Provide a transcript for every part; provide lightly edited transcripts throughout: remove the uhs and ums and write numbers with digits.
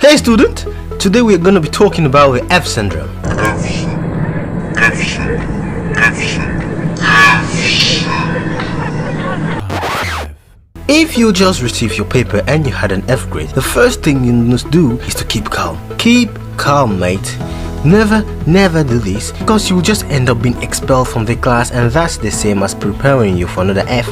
Hey student, today we're going to be talking about the F syndrome. If you just received your paper and you had an F grade, the first thing you must do is to keep calm. Keep calm, mate. Never do this, because you will just end up being expelled from the class, and that's the same as preparing you for another F.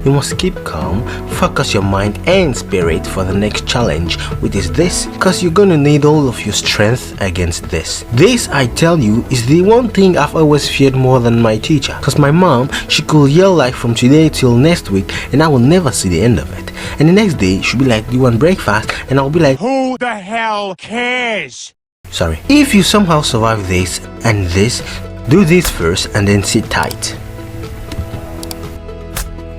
You must keep calm, focus your mind and spirit for the next challenge, which is this, because you're gonna need all of your strength against this. This, I tell you, is the one thing I've always feared more than my teacher, because my mom, she could yell like from today till next week and I will never see the end of it. And the next day, she'll be like, do you want breakfast? And I'll be like, who the hell cares? Sorry. If you somehow survive this and this, do this first and then sit tight.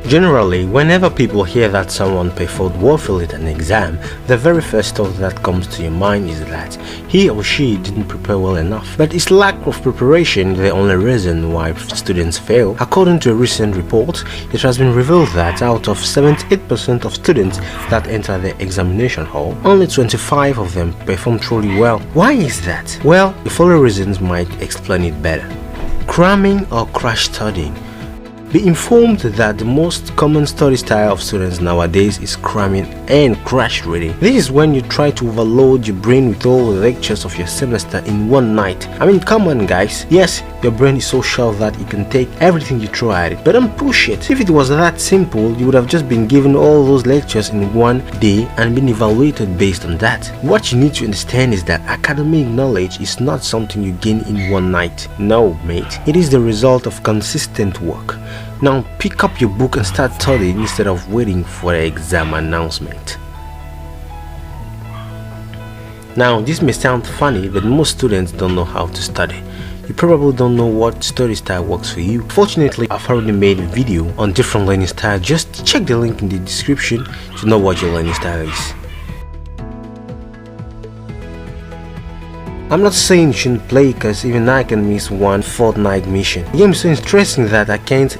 Generally, whenever people hear that someone performed woefully at an exam, the very first thought that comes to your mind is that he or she didn't prepare well enough. But is lack of preparation the only reason why students fail? According to a recent report, it has been revealed that out of 78% of students that enter the examination hall, only 25 of them perform truly well. Why is that? Well, the following reasons might explain it better. Cramming or crash studying. Be informed that the most common study style of students nowadays is cramming and crash reading. This is when you try to overload your brain with all the lectures of your semester in one night. I mean, come on guys. Yes, your brain is so sharp that it can take everything you throw at it, but don't push it. If it was that simple, you would have just been given all those lectures in one day and been evaluated based on that. What you need to understand is that academic knowledge is not something you gain in one night. No, mate. It is the result of consistent work. Now pick up your book and start studying instead of waiting for the exam announcement. Now this may sound funny, but most students don't know how to study. You probably don't know what study style works for you. Fortunately, I've already made a video on different learning styles. Just check the link in the description to know what your learning style is. I'm not saying you shouldn't play, because even I can miss one Fortnite mission. The game is so interesting that I can't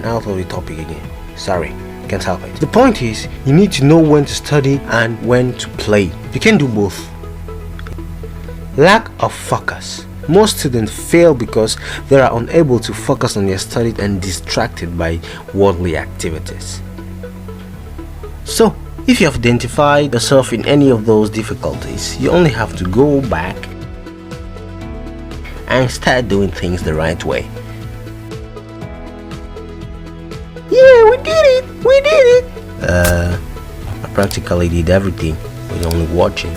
out of the topic again. Sorry, can't help it. The point is, you need to know when to study and when to play. You can do both. Lack of focus. Most students fail because they are unable to focus on their studies and distracted by worldly activities. So, if you have identified yourself in any of those difficulties, you only have to go back and start doing things the right way. Yeah, we did it! We did it! I practically did everything with only watching.